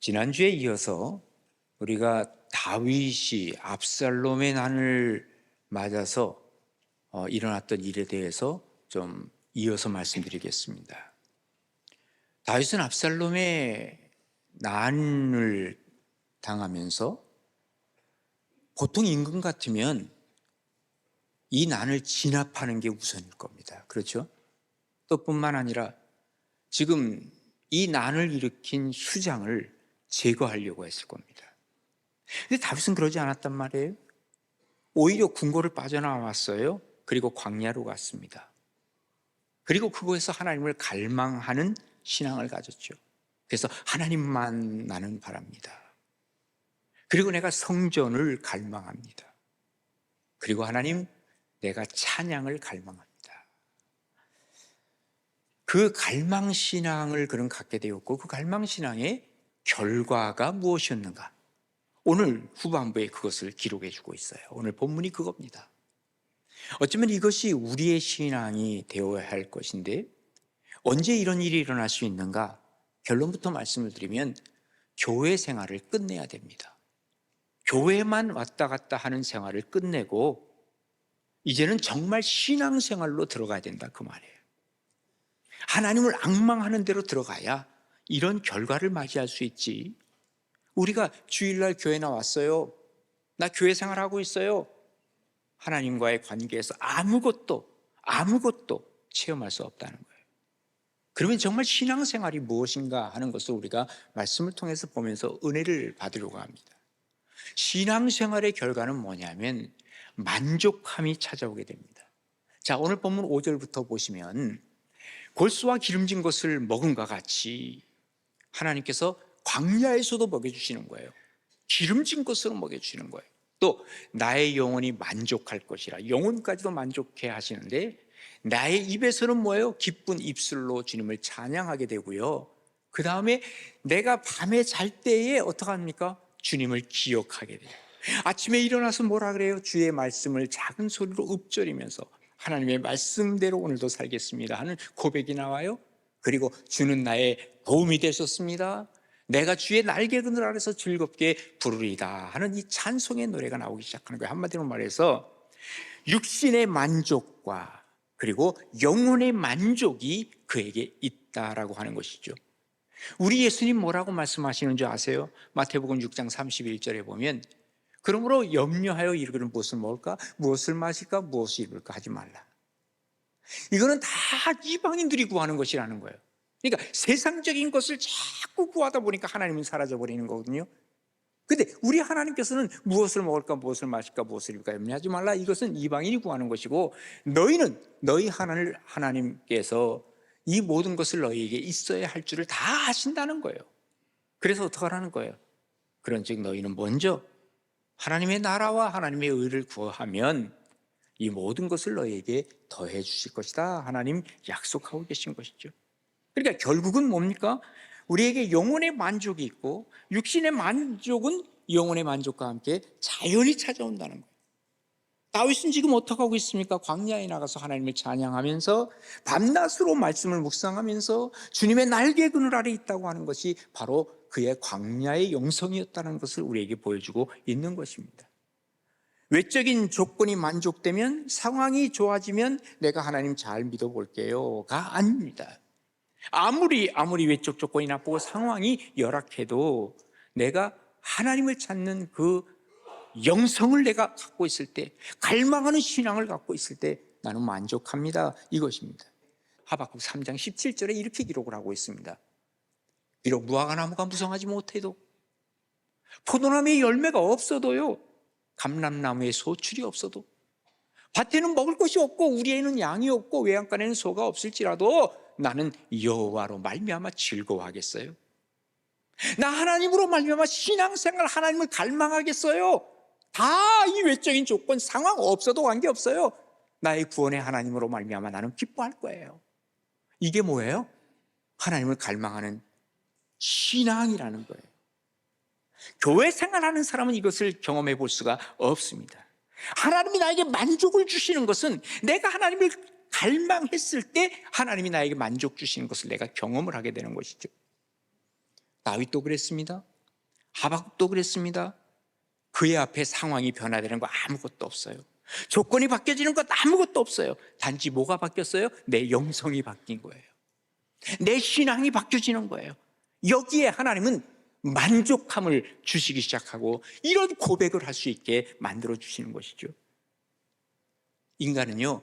지난주에 이어서 우리가 다윗이 압살롬의 난을 맞아서 일어났던 일에 대해서 좀 이어서 말씀드리겠습니다. 다윗은 압살롬의 난을 당하면서 보통 임금 같으면 이 난을 진압하는 게 우선일 겁니다. 그렇죠? 또 뿐만 아니라 지금 이 난을 일으킨 수장을 제거하려고 했을 겁니다. 근데 다윗은 그러지 않았단 말이에요. 오히려 궁궐을 빠져나왔어요. 그리고 광야로 갔습니다. 그리고 그곳에서 하나님을 갈망하는 신앙을 가졌죠. 그래서 하나님만 나는 바랍니다. 그리고 내가 성전을 갈망합니다. 그리고 하나님, 내가 찬양을 갈망합니다. 그 갈망신앙을 그는 갖게 되었고, 그 갈망신앙의 결과가 무엇이었는가? 오늘 후반부에 그것을 기록해 주고 있어요. 오늘 본문이 그겁니다. 어쩌면 이것이 우리의 신앙이 되어야 할 것인데, 언제 이런 일이 일어날 수 있는가? 결론부터 말씀을 드리면 교회 생활을 끝내야 됩니다. 교회만 왔다 갔다 하는 생활을 끝내고 이제는 정말 신앙생활로 들어가야 된다, 그 말이에요. 하나님을 앙망하는 대로 들어가야 이런 결과를 맞이할 수 있지. 우리가 주일날 교회 나왔어요, 나 교회 생활하고 있어요, 하나님과의 관계에서 아무것도 체험할 수 없다는 거예요. 그러면 정말 신앙생활이 무엇인가 하는 것을 우리가 말씀을 통해서 보면서 은혜를 받으려고 합니다. 신앙생활의 결과는 뭐냐면 만족함이 찾아오게 됩니다. 자, 오늘 본문 5절부터 보시면 골수와 기름진 것을 먹음과 같이 하나님께서 광야에서도 먹여주시는 거예요. 기름진 것으로 먹여주시는 거예요. 또 나의 영혼이 만족할 것이라, 영혼까지도 만족해 하시는데 나의 입에서는 뭐예요? 기쁜 입술로 주님을 찬양하게 되고요. 그 다음에 내가 밤에 잘 때에 어떻게 합니까? 주님을 기억하게 돼요. 아침에 일어나서 뭐라 그래요? 주의 말씀을 작은 소리로 읊조리면서 하나님의 말씀대로 오늘도 살겠습니다 하는 고백이 나와요. 그리고 주는 나의 도움이 되셨습니다, 내가 주의 날개 그늘 아래서 즐겁게 부르리다 하는 이 찬송의 노래가 나오기 시작하는 거예요. 한마디로 말해서 육신의 만족과 그리고 영혼의 만족이 그에게 있다라고 하는 것이죠. 우리 예수님 뭐라고 말씀하시는 줄 아세요? 마태복음 6장 31절에 보면 그러므로 염려하여 이르기를 무엇을 먹을까, 무엇을 마실까, 무엇을 입을까 하지 말라. 이거는 다 이방인들이 구하는 것이라는 거예요. 그러니까 세상적인 것을 자꾸 구하다 보니까 하나님은 사라져버리는 거거든요. 근데 우리 하나님께서는 무엇을 먹을까, 무엇을 마실까, 무엇을 입을까 염려하지 말라. 이것은 이방인이 구하는 것이고, 너희는 너희 하나님께서 이 모든 것을 너희에게 있어야 할 줄을 다 아신다는 거예요. 그래서 어떻게 하라는 거예요? 그런즉 너희는 먼저 하나님의 나라와 하나님의 의를 구하면 이 모든 것을 너희에게 더해 주실 것이다, 하나님 약속하고 계신 것이죠. 그러니까 결국은 뭡니까? 우리에게 영혼의 만족이 있고 육신의 만족은 영혼의 만족과 함께 자연히 찾아온다는 거예요. 다윗은 지금 어떻게 하고 있습니까? 광야에 나가서 하나님을 찬양하면서 밤낮으로 말씀을 묵상하면서 주님의 날개 그늘 아래 있다고 하는 것이 바로 그의 광야의 영성이었다는 것을 우리에게 보여주고 있는 것입니다. 외적인 조건이 만족되면, 상황이 좋아지면 내가 하나님 잘 믿어볼게요가 아닙니다. 아무리 외적 조건이 나쁘고 상황이 열악해도 내가 하나님을 찾는 그 영성을 내가 갖고 있을 때, 갈망하는 신앙을 갖고 있을 때 나는 만족합니다, 이것입니다. 하박국 3장 17절에 이렇게 기록을 하고 있습니다. 비록 무화과나무가 무성하지 못해도, 포도나무에 열매가 없어도요, 감람나무에 소출이 없어도, 밭에는 먹을 것이 없고 우리에는 양이 없고 외양간에는 소가 없을지라도 나는 여호와로 말미암아 즐거워하겠어요. 나 하나님으로 말미암아 신앙생활, 하나님을 갈망하겠어요. 다 이 외적인 조건, 상황 없어도 관계없어요. 나의 구원의 하나님으로 말미암아 나는 기뻐할 거예요. 이게 뭐예요? 하나님을 갈망하는 신앙이라는 거예요. 교회 생활하는 사람은 이것을 경험해 볼 수가 없습니다. 하나님이 나에게 만족을 주시는 것은 내가 하나님을 갈망했을 때 하나님이 나에게 만족 주시는 것을 내가 경험을 하게 되는 것이죠. 다윗도 그랬습니다. 하박국도 그랬습니다. 그의 앞에 상황이 변화되는 거 아무것도 없어요. 조건이 바뀌어지는 것 아무것도 없어요. 단지 뭐가 바뀌었어요? 내 영성이 바뀐 거예요. 내 신앙이 바뀌어지는 거예요. 여기에 하나님은 만족함을 주시기 시작하고 이런 고백을 할 수 있게 만들어 주시는 것이죠. 인간은요,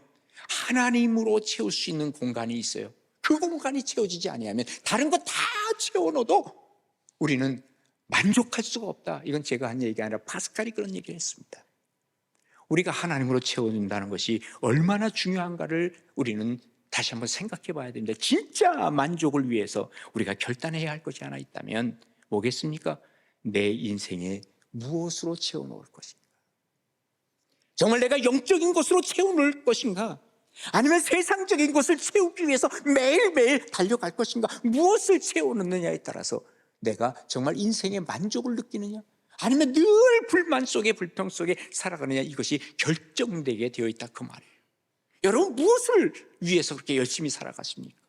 하나님으로 채울 수 있는 공간이 있어요. 그 공간이 채워지지 아니하면 다른 거 다 채워넣어도 우리는 만족할 수가 없다. 이건 제가 한 얘기가 아니라 파스칼이 그런 얘기를 했습니다. 우리가 하나님으로 채워준다는 것이 얼마나 중요한가를 우리는 다시 한번 생각해 봐야 됩니다. 진짜 만족을 위해서 우리가 결단해야 할 것이 하나 있다면 뭐겠습니까? 내 인생에 무엇으로 채워놓을 것인가? 정말 내가 영적인 것으로 채워놓을 것인가? 아니면 세상적인 것을 채우기 위해서 매일매일 달려갈 것인가? 무엇을 채워놓느냐에 따라서 내가 정말 인생의 만족을 느끼느냐, 아니면 늘 불만 속에 불평 속에 살아가느냐, 이것이 결정되게 되어 있다, 그 말이에요. 여러분, 무엇을 위해서 그렇게 열심히 살아가십니까?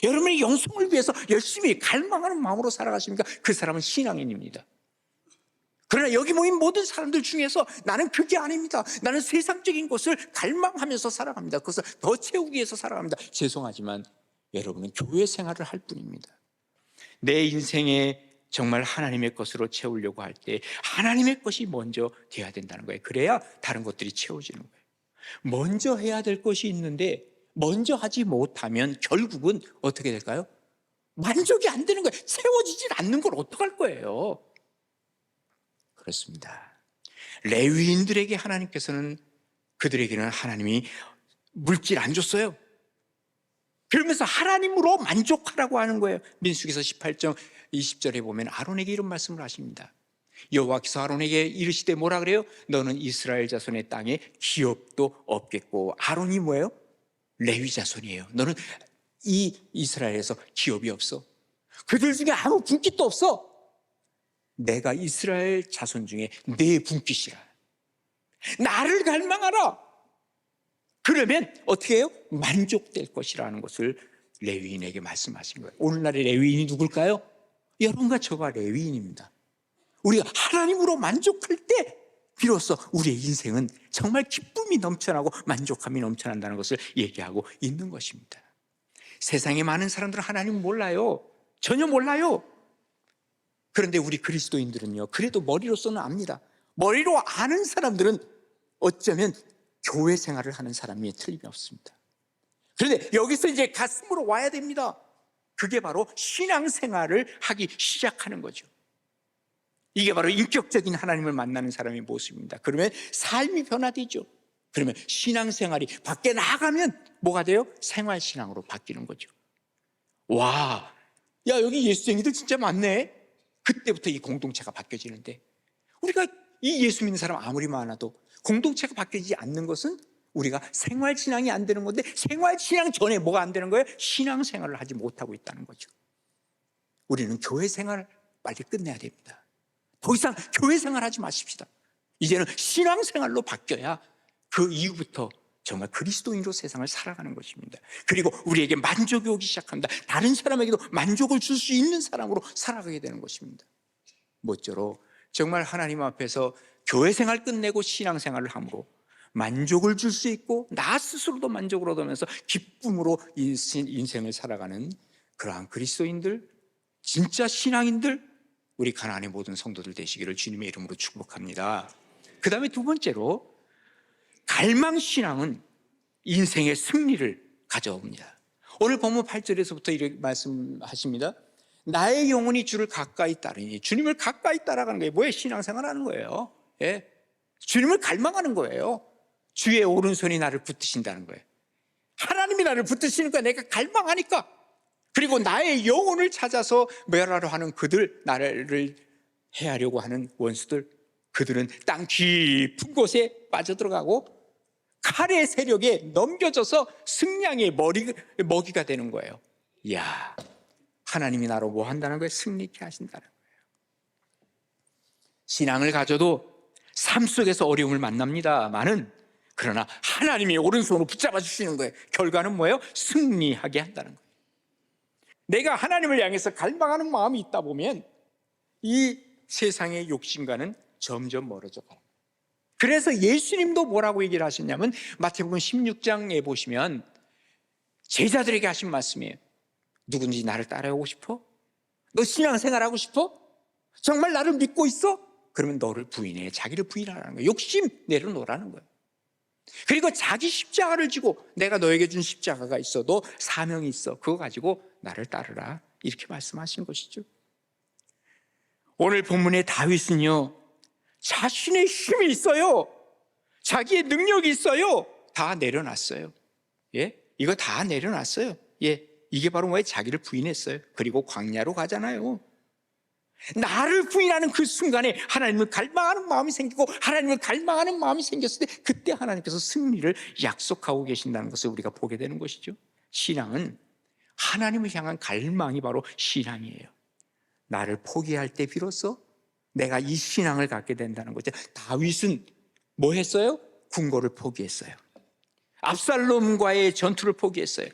여러분의 영성을 위해서 열심히 갈망하는 마음으로 살아가십니까? 그 사람은 신앙인입니다. 그러나 여기 모인 모든 사람들 중에서 나는 그게 아닙니다, 나는 세상적인 것을 갈망하면서 살아갑니다, 그것을 더 채우기 위해서 살아갑니다, 죄송하지만 여러분은 교회 생활을 할 뿐입니다. 내 인생에 정말 하나님의 것으로 채우려고 할 때 하나님의 것이 먼저 돼야 된다는 거예요. 그래야 다른 것들이 채워지는 거예요. 먼저 해야 될 것이 있는데 먼저 하지 못하면 결국은 어떻게 될까요? 만족이 안 되는 거예요. 채워지질 않는 걸 어떡할 거예요? 그렇습니다. 레위인들에게 하나님께서는, 그들에게는 하나님이 물질 안 줬어요. 그러면서 하나님으로 만족하라고 하는 거예요. 민수기서 18장 20절에 보면 아론에게 이런 말씀을 하십니다. 여호와께서 아론에게 이르시되 뭐라 그래요? 너는 이스라엘 자손의 땅에 기업도 없겠고. 아론이 뭐예요? 레위 자손이에요. 너는 이 이스라엘에서 기업이 없어. 그들 중에 아무 분깃도 없어. 내가 이스라엘 자손 중에 네 분깃이라. 나를 갈망하라. 그러면 어떻게 해요? 만족될 것이라는 것을 레위인에게 말씀하신 거예요. 오늘날의 레위인이 누굴까요? 여러분과 저가 레위인입니다. 우리가 하나님으로 만족할 때 비로소 우리의 인생은 정말 기쁨이 넘쳐나고 만족함이 넘쳐난다는 것을 얘기하고 있는 것입니다. 세상에 많은 사람들은 하나님 몰라요. 전혀 몰라요. 그런데 우리 그리스도인들은요, 그래도 머리로서는 압니다. 머리로 아는 사람들은 어쩌면 교회 생활을 하는 사람이 틀림이 없습니다. 그런데 여기서 이제 가슴으로 와야 됩니다. 그게 바로 신앙생활을 하기 시작하는 거죠. 이게 바로 인격적인 하나님을 만나는 사람의 모습입니다. 그러면 삶이 변화되죠. 그러면 신앙생활이 밖에 나가면 뭐가 돼요? 생활신앙으로 바뀌는 거죠. 와, 야, 여기 예수쟁이들 진짜 많네. 그때부터 이 공동체가 바뀌어지는데, 우리가 이 예수 믿는 사람 아무리 많아도 공동체가 바뀌지 않는 것은 우리가 생활신앙이 안 되는 건데, 생활신앙 전에 뭐가 안 되는 거예요? 신앙생활을 하지 못하고 있다는 거죠. 우리는 교회생활을 빨리 끝내야 됩니다. 더 이상 교회생활 하지 마십시다. 이제는 신앙생활로 바뀌어야 그 이후부터 정말 그리스도인으로 세상을 살아가는 것입니다. 그리고 우리에게 만족이 오기 시작합니다. 다른 사람에게도 만족을 줄 수 있는 사람으로 살아가게 되는 것입니다. 모쪼록 정말 하나님 앞에서 교회생활 끝내고 신앙생활을 함으로 만족을 줄 수 있고 나 스스로도 만족을 얻으면서 기쁨으로 인생을 살아가는 그러한 그리스도인들, 진짜 신앙인들, 우리 가나안의 모든 성도들 되시기를 주님의 이름으로 축복합니다. 그 다음에 두 번째로, 갈망신앙은 인생의 승리를 가져옵니다. 오늘 본문 8절에서부터 이렇게 말씀하십니다. 나의 영혼이 주를 가까이 따르니, 주님을 가까이 따라가는 거예요. 뭐예요? 신앙생활 하는 거예요. 예? 주님을 갈망하는 거예요. 주의 오른손이 나를 붙드신다는 거예요. 하나님이 나를 붙드시니까 내가 갈망하니까, 그리고 나의 영혼을 찾아서 멸하려 하는 그들, 나를 해하려고 하는 원수들, 그들은 땅 깊은 곳에 빠져들어가고 칼의 세력에 넘겨져서 승량의 먹이가 되는 거예요. 이야, 하나님이 나로 뭐 한다는 거예요? 승리케 하신다는 거예요. 신앙을 가져도 삶 속에서 어려움을 만납니다만은, 그러나 하나님이 오른손으로 붙잡아 주시는 거예요. 결과는 뭐예요? 승리하게 한다는 거예요. 내가 하나님을 향해서 갈망하는 마음이 있다 보면 이 세상의 욕심과는 점점 멀어져 가요. 그래서 예수님도 뭐라고 얘기를 하셨냐면 마태복음 16장에 보시면 제자들에게 하신 말씀이에요. 누군지 나를 따라오고 싶어? 너 신앙생활하고 싶어? 정말 나를 믿고 있어? 그러면 너를 부인해. 자기를 부인하라는 거예요. 욕심 내려놓으라는 거예요. 그리고 자기 십자가를 지고, 내가 너에게 준 십자가가 있어, 너 사명이 있어, 그거 가지고 나를 따르라, 이렇게 말씀하시는 것이죠. 오늘 본문의 다윗은요, 자신의 힘이 있어요. 자기의 능력이 있어요. 다 내려놨어요. 예? 이거 다 내려놨어요. 예. 이게 바로 뭐예요? 자기를 부인했어요. 그리고 광야로 가잖아요. 나를 부인하는 그 순간에 하나님을 갈망하는 마음이 생기고, 하나님을 갈망하는 마음이 생겼을 때 그때 하나님께서 승리를 약속하고 계신다는 것을 우리가 보게 되는 것이죠. 신앙은 하나님을 향한 갈망이 바로 신앙이에요. 나를 포기할 때 비로소 내가 이 신앙을 갖게 된다는 거죠. 다윗은 뭐 했어요? 궁궐을 포기했어요. 압살롬과의 전투를 포기했어요.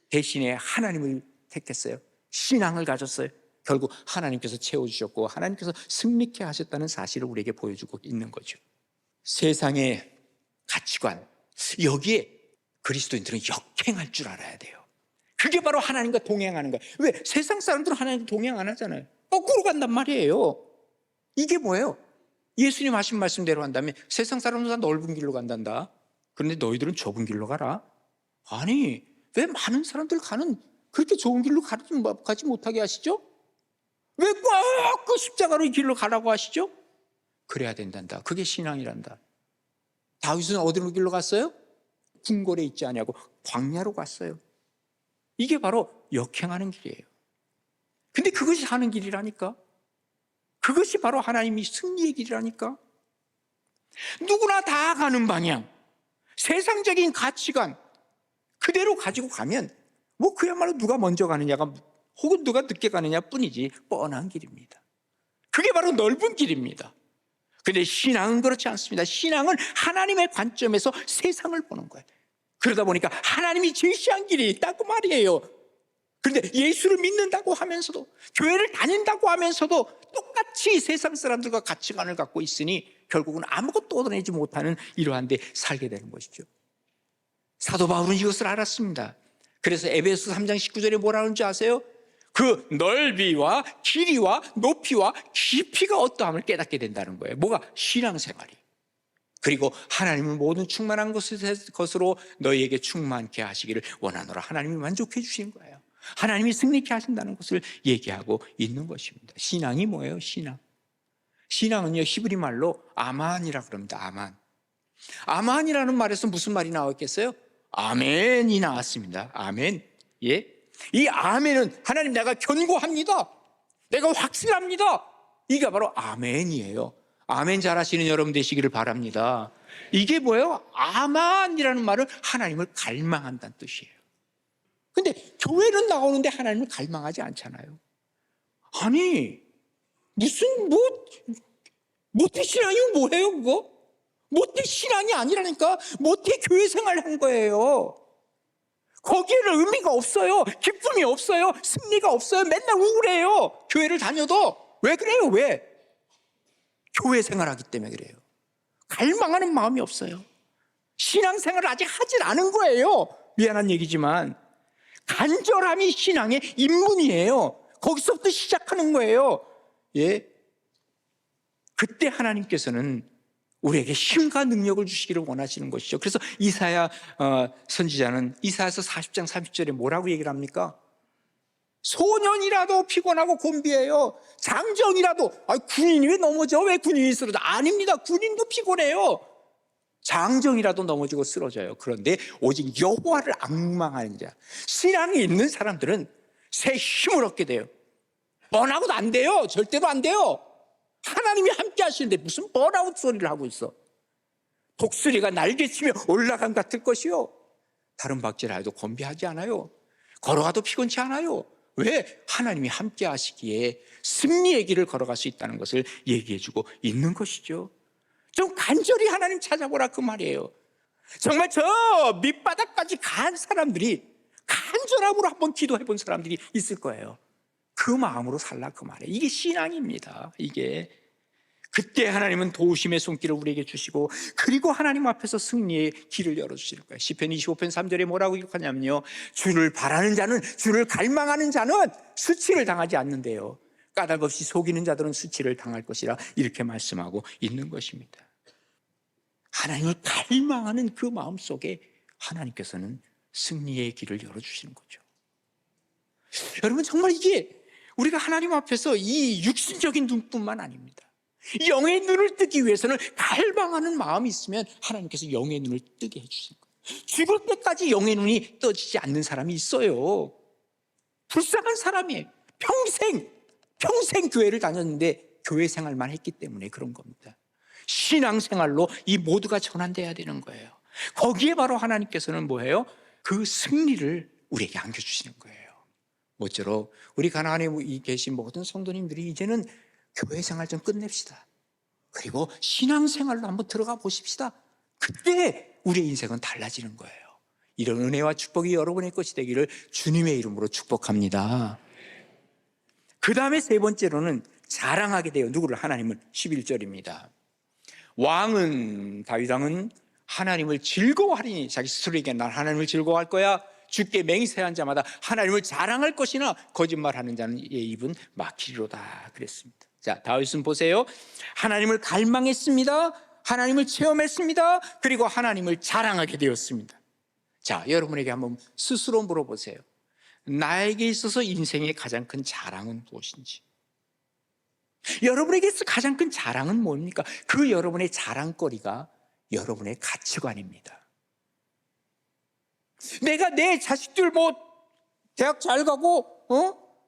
대신에 하나님을 택했어요. 신앙을 가졌어요. 결국 하나님께서 채워주셨고 하나님께서 승리케 하셨다는 사실을 우리에게 보여주고 있는 거죠. 세상의 가치관, 여기에 그리스도인들은 역행할 줄 알아야 돼요. 그게 바로 하나님과 동행하는 거예요. 왜? 세상 사람들은 하나님과 동행 안 하잖아요. 거꾸로 간단 말이에요. 이게 뭐예요? 예수님 하신 말씀대로 한다면 세상 사람들은 다 넓은 길로 간단다. 그런데 너희들은 좁은 길로 가라. 아니, 왜 많은 사람들 가는 그렇게 좋은 길로 가지 못하게 하시죠? 왜 꼭 그 십자가로 이 길로 가라고 하시죠? 그래야 된단다. 그게 신앙이란다. 다윗은 어디로 길로 갔어요? 궁궐에 있지 아니하고 광야로 갔어요. 이게 바로 역행하는 길이에요. 근데 그것이 하는 길이라니까. 그것이 바로 하나님이 승리의 길이라니까. 누구나 다 가는 방향, 세상적인 가치관 그대로 가지고 가면 뭐 그야말로 누가 먼저 가느냐가 혹은 누가 늦게 가느냐 뿐이지 뻔한 길입니다. 그게 바로 넓은 길입니다. 근데 신앙은 그렇지 않습니다. 신앙은 하나님의 관점에서 세상을 보는 거예요. 그러다 보니까 하나님이 제시한 길이 있다고 말이에요. 그런데 예수를 믿는다고 하면서도, 교회를 다닌다고 하면서도 똑같이 세상 사람들과 가치관을 갖고 있으니 결국은 아무것도 얻어내지 못하는 이러한 데 살게 되는 것이죠. 사도 바울은 이것을 알았습니다. 그래서 에베소 3장 19절에 뭐라는 줄 아세요? 그 넓이와 길이와 높이와 깊이가 어떠함을 깨닫게 된다는 거예요. 뭐가? 신앙생활이. 그리고 하나님은 모든 충만한 것으로 너희에게 충만케 하시기를 원하노라. 하나님이 만족해 주시는 거예요. 하나님이 승리케 하신다는 것을 얘기하고 있는 것입니다. 신앙이 뭐예요? 신앙은요, 히브리 말로 아만이라 그럽니다. 아만이라는 말에서 무슨 말이 나왔겠어요? 아멘이 나왔습니다. 아멘. 예? 이 아멘은 하나님 내가 견고합니다. 내가 확실합니다. 이게 바로 아멘이에요. 아멘 잘하시는 여러분 되시기를 바랍니다. 이게 뭐예요? 아만이라는 말은 하나님을 갈망한다는 뜻이에요. 근데 교회는 나오는데 하나님을 갈망하지 않잖아요. 아니, 무슨 모태 신앙이 뭐예요 그거? 모태 신앙이 아니라니까. 모태 교회 생활을 한 거예요. 거기에는 의미가 없어요. 기쁨이 없어요. 승리가 없어요. 맨날 우울해요. 교회를 다녀도. 왜 그래요? 왜? 교회 생활하기 때문에 그래요. 갈망하는 마음이 없어요. 신앙생활을 아직 하질 않은 거예요. 미안한 얘기지만 간절함이 신앙의 입문이에요. 거기서부터 시작하는 거예요. 예. 그때 하나님께서는 우리에게 힘과 능력을 주시기를 원하시는 것이죠. 그래서 이사야 선지자는 이사야서 40장 30절에 뭐라고 얘기를 합니까? 소년이라도 피곤하고 곤비해요. 장정이라도, 군인이 왜 넘어져? 왜 군인이 쓰러져? 아닙니다. 군인도 피곤해요. 장정이라도 넘어지고 쓰러져요. 그런데 오직 여호와를 앙망하는 자, 신앙이 있는 사람들은 새 힘을 얻게 돼요. 번아웃 안 돼요. 절대로 안 돼요. 하나님이 함께 하시는데 무슨 번아웃 소리를 하고 있어. 독수리가 날개치며 올라간 같을 것이요, 다른 박질하여도 곤비하지 않아요. 걸어가도 피곤치 않아요. 왜? 하나님이 함께 하시기에 승리의 길을 걸어갈 수 있다는 것을 얘기해주고 있는 것이죠. 좀 간절히 하나님 찾아보라 그 말이에요. 정말 저 밑바닥까지 간 사람들이 간절함으로 한번 기도해 본 사람들이 있을 거예요. 그 마음으로 살라 그 말이에요. 이게 신앙입니다. 이게 그때 하나님은 도우심의 손길을 우리에게 주시고 그리고 하나님 앞에서 승리의 길을 열어주시는 거예요. 시편 25편 3절에 뭐라고 기록하냐면요, 주를 바라는 자는, 주를 갈망하는 자는 수치를 당하지 않는데요, 까닭없이 속이는 자들은 수치를 당할 것이라 이렇게 말씀하고 있는 것입니다. 하나님을 갈망하는 그 마음속에 하나님께서는 승리의 길을 열어주시는 거죠. 여러분, 정말 이게 우리가 하나님 앞에서 이 육신적인 눈뿐만 아닙니다. 영의 눈을 뜨기 위해서는 갈망하는 마음이 있으면 하나님께서 영의 눈을 뜨게 해주시는 거예요. 죽을 때까지 영의 눈이 떠지지 않는 사람이 있어요. 불쌍한 사람이에요. 평생 교회를 다녔는데 교회 생활만 했기 때문에 그런 겁니다. 신앙생활로 이 모두가 전환돼야 되는 거예요. 거기에 바로 하나님께서는 뭐예요? 그 승리를 우리에게 안겨주시는 거예요. 모쪼록 우리 가나안에 계신 모든 성도님들이 이제는 교회 생활 좀 끝냅시다. 그리고 신앙생활로 한번 들어가 보십시다. 그때 우리의 인생은 달라지는 거예요. 이런 은혜와 축복이 여러분의 것이 되기를 주님의 이름으로 축복합니다. 그 다음에 세 번째로는 자랑하게 돼요. 누구를? 하나님을. 11절입니다. 왕은, 다윗 왕은 하나님을 즐거워하리니, 자기 스스로에게 난 하나님을 즐거워할 거야, 주께 맹세한 자마다 하나님을 자랑할 것이나 거짓말하는 자는 예 입은 막히리로다 그랬습니다. 자, 다윗은 보세요. 하나님을 갈망했습니다. 하나님을 체험했습니다. 그리고 하나님을 자랑하게 되었습니다. 자, 여러분에게 한번 스스로 물어보세요. 나에게 있어서 인생의 가장 큰 자랑은 무엇인지? 여러분에게 있어서 가장 큰 자랑은 뭡니까? 그 여러분의 자랑거리가 여러분의 가치관입니다. 내가 내 자식들 대학 잘 가고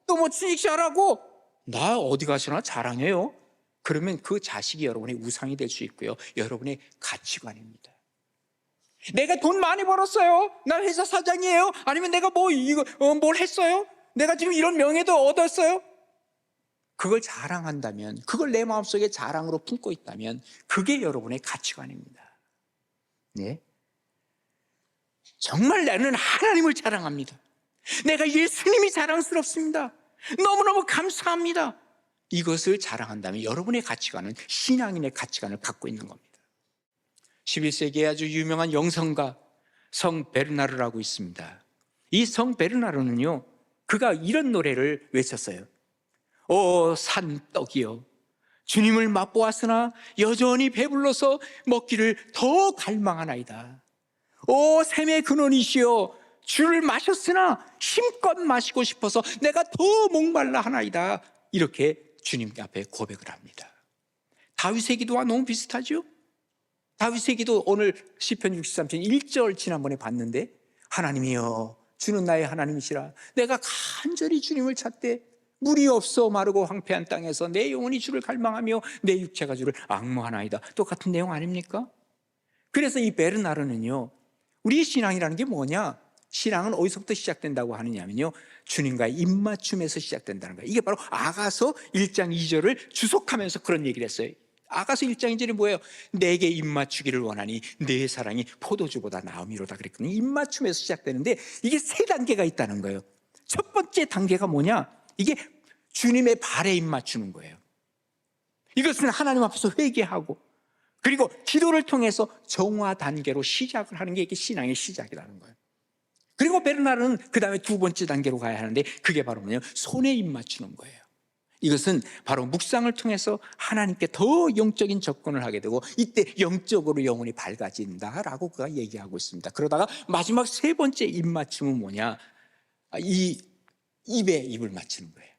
또 취직 잘하고 나 어디 가서나 자랑해요. 그러면 그 자식이 여러분의 우상이 될 수 있고요, 여러분의 가치관입니다. 내가 돈 많이 벌었어요. 나 회사 사장이에요. 아니면 내가 뭘 했어요. 내가 지금 이런 명예도 얻었어요. 그걸 자랑한다면, 그걸 내 마음속에 자랑으로 품고 있다면 그게 여러분의 가치관입니다. 네? 정말 나는 하나님을 자랑합니다. 내가 예수님이 자랑스럽습니다. 너무너무 감사합니다. 이것을 자랑한다면 여러분의 가치관은 신앙인의 가치관을 갖고 있는 겁니다. 11세기에 아주 유명한 영성가 성 베르나르라고 있습니다. 이 성 베르나르는요, 그가 이런 노래를 외쳤어요. 오 산떡이여, 주님을 맛보았으나 여전히 배불러서 먹기를 더 갈망하나이다. 오 샘의 근원이시여, 주를 마셨으나 힘껏 마시고 싶어서 내가 더 목말라 하나이다. 이렇게 주님 앞에 고백을 합니다. 다윗의 기도와 너무 비슷하죠? 다윗의 기도 오늘 시편 63편 1절 지난번에 봤는데, 하나님이여 주는 나의 하나님이시라, 내가 간절히 주님을 찾되 물이 없어 마르고 황폐한 땅에서 내 영혼이 주를 갈망하며 내 육체가 주를 앙모하나이다. 똑같은 내용 아닙니까? 그래서 이 베르나르는요, 우리의 신앙이라는 게 뭐냐? 신앙은 어디서부터 시작된다고 하느냐면요, 주님과의 입맞춤에서 시작된다는 거예요. 이게 바로 아가서 1장 2절을 주석하면서 그런 얘기를 했어요. 아가서 1장 2절이 뭐예요? 내게 입맞추기를 원하니 내 사랑이 포도주보다 나음이로다 그랬거든요. 입맞춤에서 시작되는데 이게 세 단계가 있다는 거예요. 첫 번째 단계가 뭐냐? 이게 주님의 발에 입맞추는 거예요. 이것은 하나님 앞에서 회개하고 그리고 기도를 통해서 정화 단계로 시작을 하는 게 이게 신앙의 시작이라는 거예요. 그리고 베르나르는 그 다음에 두 번째 단계로 가야 하는데 그게 바로 뭐냐면 손에 입맞추는 거예요. 이것은 바로 묵상을 통해서 하나님께 더 영적인 접근을 하게 되고 이때 영적으로 영혼이 밝아진다라고 그가 얘기하고 있습니다. 그러다가 마지막 세 번째 입맞춤은 뭐냐? 이 입에 입을 맞추는 거예요.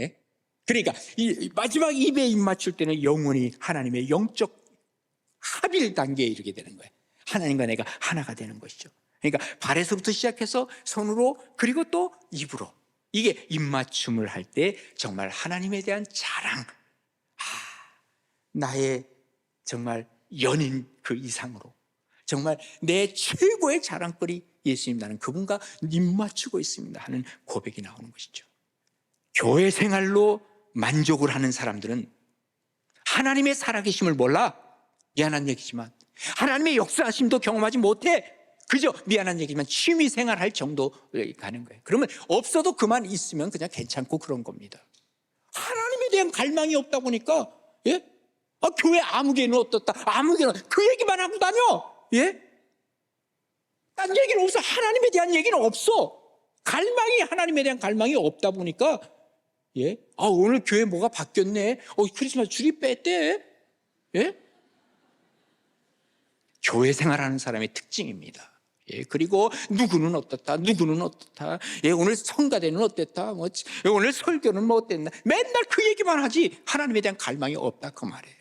예? 그러니까 이 마지막 입에 입 맞출 때는 영혼이 하나님의 영적 합일 단계에 이르게 되는 거예요. 하나님과 내가 하나가 되는 것이죠. 그러니까 발에서부터 시작해서 손으로 그리고 또 입으로, 이게 입맞춤을 할 때 정말 하나님에 대한 자랑, 나의 정말 연인 그 이상으로 정말 내 최고의 자랑거리 예수님, 나는 그분과 입맞추고 있습니다 하는 고백이 나오는 것이죠. 교회 생활로 만족을 하는 사람들은 하나님의 살아계심을 몰라. 미안한 얘기지만 하나님의 역사하심도 경험하지 못해. 그저 미안한 얘기지만 취미 생활할 정도에 가는 거예요. 그러면 없어도 그만 있으면 그냥 괜찮고 그런 겁니다. 하나님에 대한 갈망이 없다 보니까 예? 교회 아무개는 어떻다, 아무개는 그 얘기만 하고 다녀. 예? 딴 얘기는 없어. 하나님에 대한 얘기는 없어. 갈망이, 하나님에 대한 갈망이 없다 보니까 예? 오늘 교회 뭐가 바뀌었네. 크리스마스 줄이 뺐대. 예? 교회 생활하는 사람의 특징입니다. 예, 그리고 누구는 어떻다, 누구는 어떻다, 예, 오늘 성가대는 어땠다, 오늘 설교는 뭐 어땠나, 맨날 그 얘기만 하지 하나님에 대한 갈망이 없다 그 말이에요.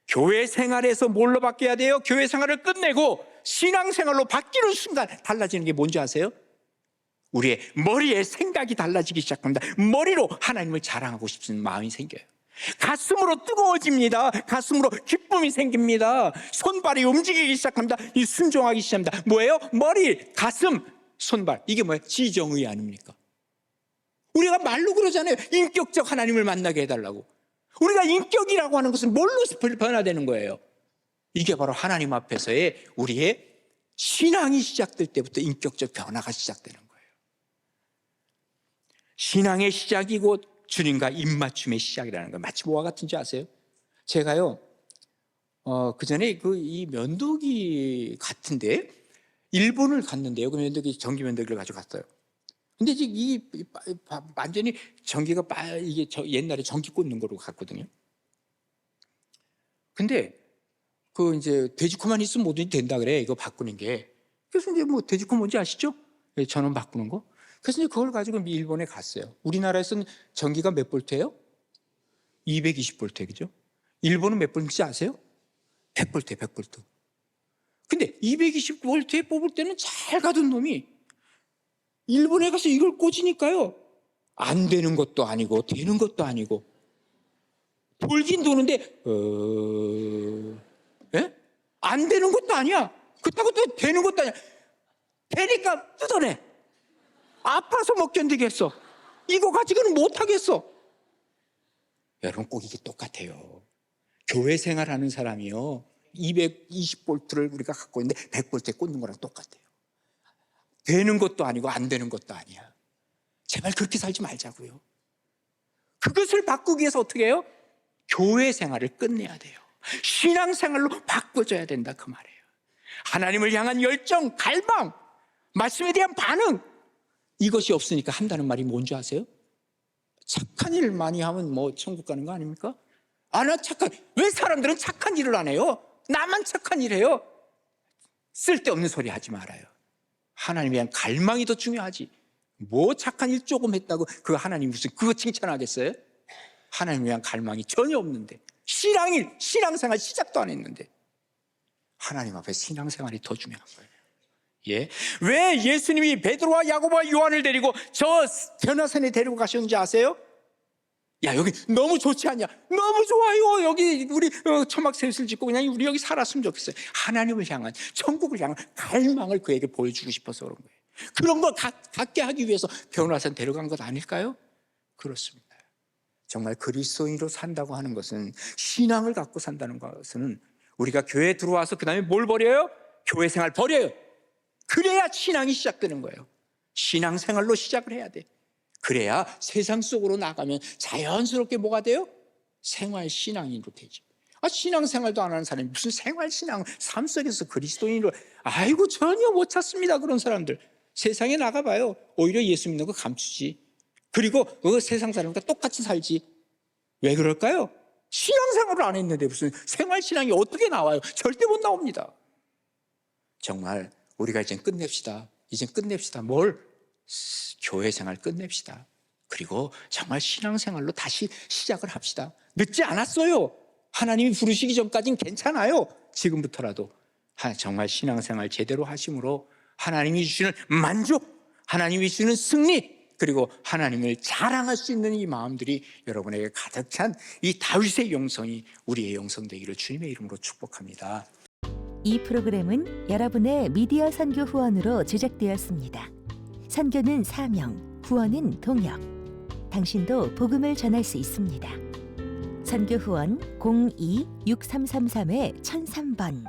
교회 생활에서 뭘로 바뀌어야 돼요? 교회 생활을 끝내고 신앙생활로 바뀌는 순간 달라지는 게 뭔지 아세요? 우리의 머리에 생각이 달라지기 시작합니다. 머리로 하나님을 자랑하고 싶은 마음이 생겨요. 가슴으로 뜨거워집니다. 가슴으로 기쁨이 생깁니다. 손발이 움직이기 시작합니다. 이 순종하기 시작합니다. 뭐예요? 머리, 가슴, 손발. 이게 뭐예요? 지정의 아닙니까? 우리가 말로 그러잖아요. 인격적 하나님을 만나게 해달라고. 우리가 인격이라고 하는 것은 뭘로 변화되는 거예요? 이게 바로 하나님 앞에서의 우리의 신앙이 시작될 때부터 인격적 변화가 시작되는 거예요. 신앙의 시작이 곧 주님과 입맞춤의 시작이라는 거예요. 마치 뭐와 같은지 아세요? 제가요, 그 전에 이 면도기 같은데, 일본을 갔는데요. 그 면도기, 전기 면도기를 가지고 갔어요. 근데 이제 완전히 전기가 이게 옛날에 전기 꽂는 거로 갔거든요. 근데 이제 돼지코만 있으면 뭐든지 된다 그래. 이거 바꾸는 게. 그래서 이제 뭐 돼지코 뭔지 아시죠? 전원 바꾸는 거. 그래서 이제 그걸 가지고 일본에 갔어요. 우리나라에서는 전기가 몇 볼트예요? 220볼트, 그죠? 일본은 몇 볼트인지 아세요? 100볼트, 100볼트. 근데 220볼트에 뽑을 때는 잘 가던 놈이 일본에 가서 이걸 꽂으니까요, 안 되는 것도 아니고 되는 것도 아니고, 돌긴 도는데 예? 안 되는 것도 아니야. 그렇다고 또 되는 것도 아니야. 되니까 뜯어내. 아파서 못 견디겠어. 이거 가지고는 못 하겠어. 여러분, 꼭 이게 똑같아요. 교회 생활하는 사람이요, 220볼트를 우리가 갖고 있는데 100볼트에 꽂는 거랑 똑같아요. 되는 것도 아니고 안 되는 것도 아니야. 제발 그렇게 살지 말자고요. 그것을 바꾸기 위해서 어떻게 해요? 교회 생활을 끝내야 돼요. 신앙생활로 바꿔줘야 된다 그 말이에요. 하나님을 향한 열정, 갈망, 말씀에 대한 반응, 이것이 없으니까 한다는 말이 뭔지 아세요? 착한 일 많이 하면 뭐 천국 가는 거 아닙니까? 나 왜 사람들은 착한 일을 안 해요? 나만 착한 일 해요? 쓸데없는 소리 하지 말아요. 하나님에 대한 갈망이 더 중요하지. 뭐 착한 일 조금 했다고 그 하나님 무슨 그거 칭찬하겠어요? 하나님에 대한 갈망이 전혀 없는데, 신앙생활 시작도 안 했는데 하나님 앞에 신앙생활이 더 중요한 거예요. 예? 왜 예수님이 베드로와 야고보와 요한을 데리고 저 변화산에 데리고 가셨는지 아세요? 야, 여기 너무 좋지 않냐? 너무 좋아요. 여기 우리 초막셋을 짓고 그냥 우리 여기 살았으면 좋겠어요. 하나님을 향한, 천국을 향한 갈망을 그에게 보여주고 싶어서 그런 거예요. 그런 걸 갖게 하기 위해서 변화산 데려간 것 아닐까요? 그렇습니다. 정말 그리스도인으로 산다고 하는 것은, 신앙을 갖고 산다는 것은, 우리가 교회에 들어와서 그 다음에 뭘 버려요? 교회 생활 버려요. 그래야 신앙이 시작되는 거예요. 신앙생활로 시작을 해야 돼. 그래야 세상 속으로 나가면 자연스럽게 뭐가 돼요? 생활신앙인으로 되죠. 신앙생활도 안 하는 사람이 무슨 생활신앙, 삶 속에서 그리스도인으로, 아이고 전혀 못 찾습니다. 그런 사람들 세상에 나가봐요. 오히려 예수 믿는 거 감추지. 그리고 그 세상 사람과 똑같이 살지. 왜 그럴까요? 신앙생활을 안 했는데 무슨 생활신앙이 어떻게 나와요? 절대 못 나옵니다. 정말 우리가 이제 끝냅시다. 뭘? 교회 생활 끝냅시다. 그리고 정말 신앙생활로 다시 시작을 합시다. 늦지 않았어요. 하나님이 부르시기 전까지는 괜찮아요. 지금부터라도 정말 신앙생활 제대로 하심으로 하나님이 주시는 만족, 하나님이 주시는 승리, 그리고 하나님을 자랑할 수 있는 이 마음들이 여러분에게 가득 찬 이 다윗의 영성이 우리의 영성 되기를 주님의 이름으로 축복합니다. 이 프로그램은 여러분의 미디어 선교 후원으로 제작되었습니다. 선교는 사명, 후원은 동역. 당신도 복음을 전할 수 있습니다. 선교 후원 02-6333-1003번